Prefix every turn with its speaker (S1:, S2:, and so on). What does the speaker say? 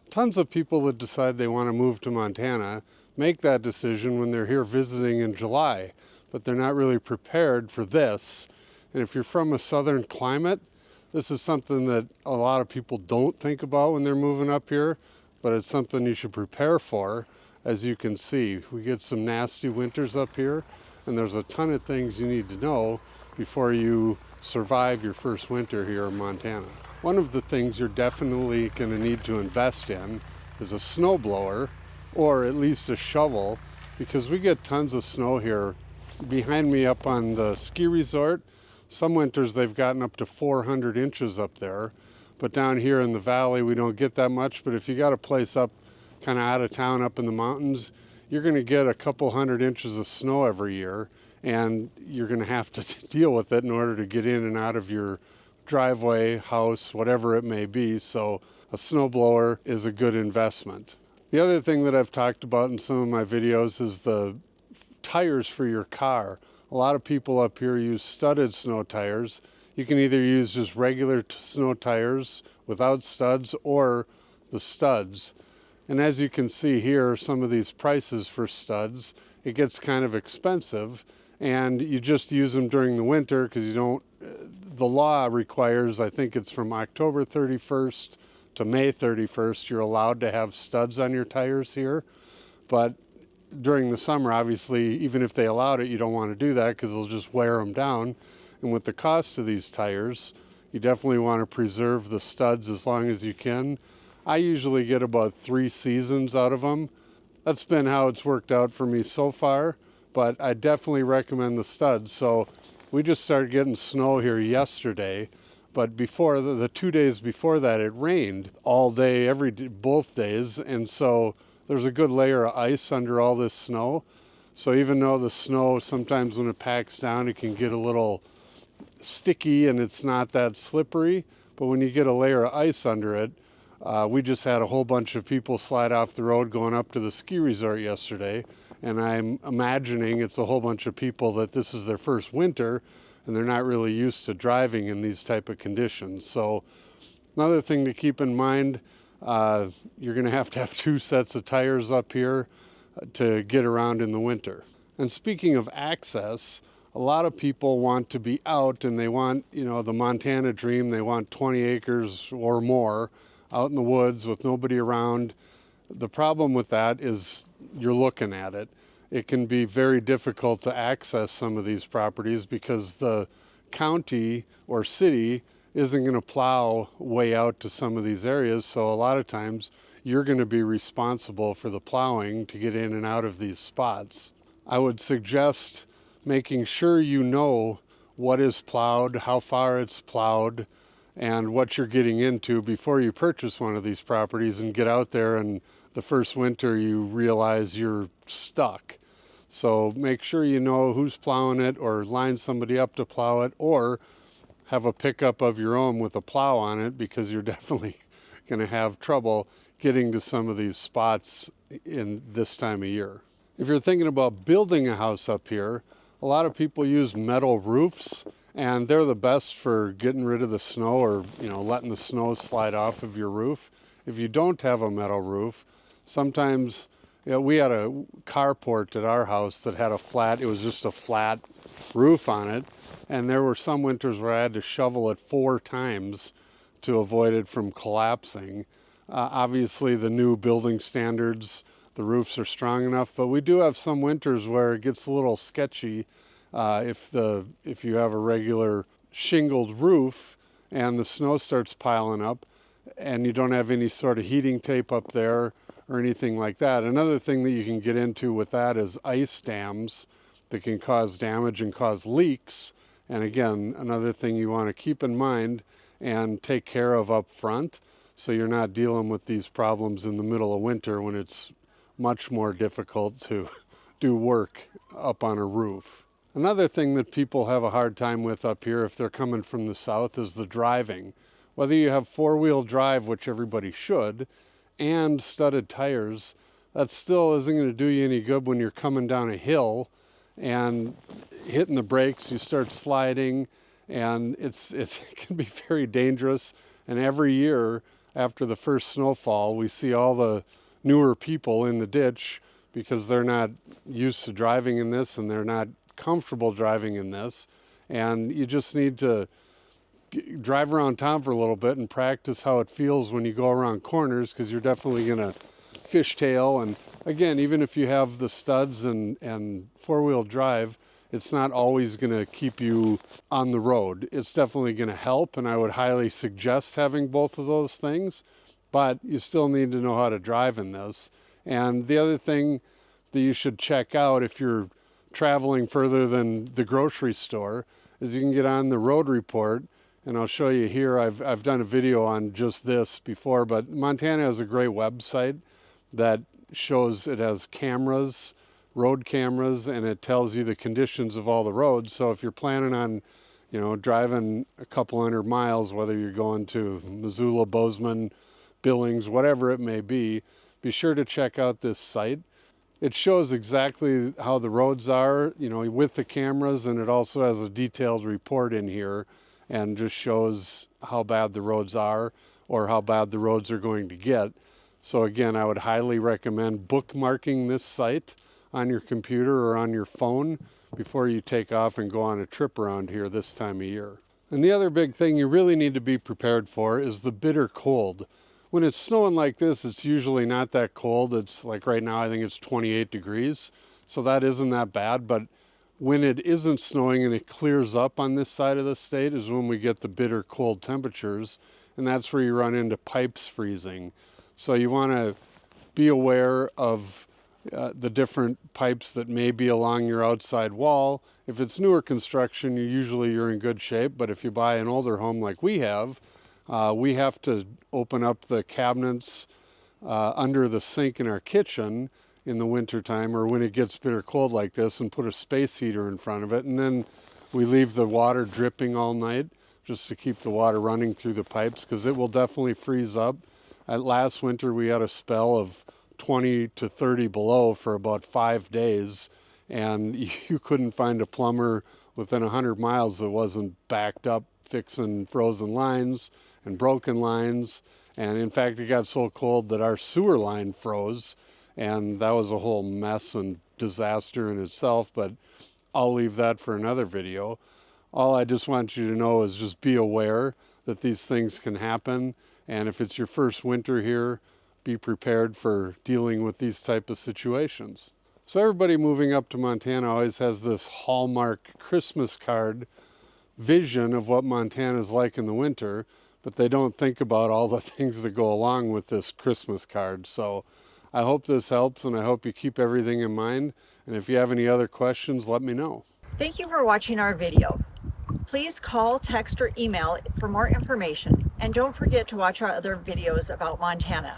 S1: Tons of people that decide they want to move to Montana make that decision when they're here visiting in July, but they're not really prepared for this. And if you're from a southern climate, this is something that a lot of people don't think about when they're moving up here, but it's something you should prepare for. As you can see, we get some nasty winters up here, and there's a ton of things you need to know before you survive your first winter here in Montana. One of the things you're definitely going to need to invest in is a snowblower, or at least a shovel, because we get tons of snow here. Behind me up on the ski resort, some winters they've gotten up to 400 inches up there, but down here in the valley we don't get that much. But if you got a place up kind of out of town up in the mountains, you're going to get a couple 100 inches of snow every year, and you're going to have to deal with it in order to get in and out of your driveway, house, whatever it may be. So a snowblower is a good investment. The other thing that I've talked about in some of my videos is the tires for your car. A lot of people up here use studded snow tires. You can either use just regular snow tires without studs or the studs. And as you can see here, some of these prices for studs, it gets kind of expensive, and you just use them during the winter because you don't, the law requires, I think it's from October 31st to May 31st, you're allowed to have studs on your tires here. But during the summer, obviously, even if they allowed it, you don't want to do that because they'll just wear them down. And with the cost of these tires, you definitely want to preserve the studs as long as you can. I usually get about 3 seasons out of them. That's been how it's worked out for me so far, but I definitely recommend the studs. So we just started getting snow here yesterday, but before the 2 days before that, it rained all day, every day, both days, and so there's a good layer of ice under all this snow. So even though the snow, sometimes when it packs down, it can get a little sticky and it's not that slippery, but when you get a layer of ice under it, we just had a whole bunch of people slide off the road going up to the ski resort yesterday, and I'm imagining it's a whole bunch of people that this is their first winter and they're not really used to driving in these type of conditions. So another thing to keep in mind, you're going to have 2 sets of tires up here to get around in the winter. And speaking of access, a lot of people want to be out, and they want, you know, the Montana dream. They want 20 acres or more out in the woods with nobody around. The problem with that is you're looking at it. It can be very difficult to access some of these properties because the county or city isn't going to plow way out to some of these areas. So a lot of times you're going to be responsible for the plowing to get in and out of these spots. I would suggest making sure you know what is plowed, how far it's plowed, and what you're getting into before you purchase one of these properties and get out there and the first winter you realize you're stuck. So make sure you know who's plowing it, or line somebody up to plow it, or have a pickup of your own with a plow on it, because you're definitely going to have trouble getting to some of these spots in this time of year. If you're thinking about building a house up here, a lot of people use metal roofs, and they're the best for getting rid of the snow, or, you know, letting the snow slide off of your roof. If you don't have a metal roof, sometimes, you know, we had a carport at our house that had it was just a flat roof on it, and there were some winters where I had to shovel it 4 times to avoid it from collapsing. Obviously, the new building standards, the roofs are strong enough, but we do have some winters where it gets a little sketchy if you have a regular shingled roof and the snow starts piling up and you don't have any sort of heating tape up there or anything like that. Another thing that you can get into with that is ice dams that can cause damage and cause leaks. And again, another thing you want to keep in mind and take care of up front, so you're not dealing with these problems in the middle of winter when it's much more difficult to do work up on a roof. Another thing that people have a hard time with up here if they're coming from the south is the driving. Whether you have 4-wheel drive, which everybody should, and studded tires, that still isn't going to do you any good when you're coming down a hill and hitting the brakes, you start sliding, and it can be very dangerous. And every year after the first snowfall, we see all the newer people in the ditch because they're not used to driving in this and they're not comfortable driving in this. And you just need to drive around town for a little bit and practice how it feels when you go around corners, because you're definitely going to fishtail. And again, even if you have the studs and four-wheel drive, it's not always going to keep you on the road. It's definitely going to help, and I would highly suggest having both of those things, but you still need to know how to drive in this. And the other thing that you should check out if you're traveling further than the grocery store is you can get on the road report, and I'll show you here. I've done a video on just this before, but Montana has a great website that shows, it has cameras, road cameras, and it tells you the conditions of all the roads. So if you're planning on, driving a couple hundred miles, whether you're going to Missoula, Bozeman, Billings, whatever it may be sure to check out this site. It shows exactly how the roads are, with the cameras, and it also has a detailed report in here and just shows how bad the roads are or how bad the roads are going to get. So again, I would highly recommend bookmarking this site on your computer or on your phone before you take off and go on a trip around here this time of year. And the other big thing you really need to be prepared for is the bitter cold. When it's snowing like this, it's usually not that cold. It's like right now, I think it's 28 degrees. So that isn't that bad. But when it isn't snowing and it clears up on this side of the state is when we get the bitter cold temperatures. And that's where you run into pipes freezing. So you want to be aware of the different pipes that may be along your outside wall. If it's newer construction, you're in good shape. But if you buy an older home like we have to open up the cabinets under the sink in our kitchen in the wintertime, or when it gets bitter cold like this, and put a space heater in front of it. And then we leave the water dripping all night just to keep the water running through the pipes, because it will definitely freeze up. Last winter, we had a spell of 20 to 30 below for about 5 days, and you couldn't find a plumber within 100 miles that wasn't backed up fixing frozen lines and broken lines. And in fact, it got so cold that our sewer line froze, and that was a whole mess and disaster in itself, but I'll leave that for another video. All I just want you to know is just be aware that these things can happen, and if it's your first winter here, be prepared for dealing with these type of situations. So everybody moving up to Montana always has this Hallmark Christmas card vision of what Montana is like in the winter, but they don't think about all the things that go along with this Christmas card. So I hope this helps, and I hope you keep everything in mind. And if you have any other questions, let me know.
S2: Thank you for watching our video. Please call, text, or email for more information. And don't forget to watch our other videos about Montana.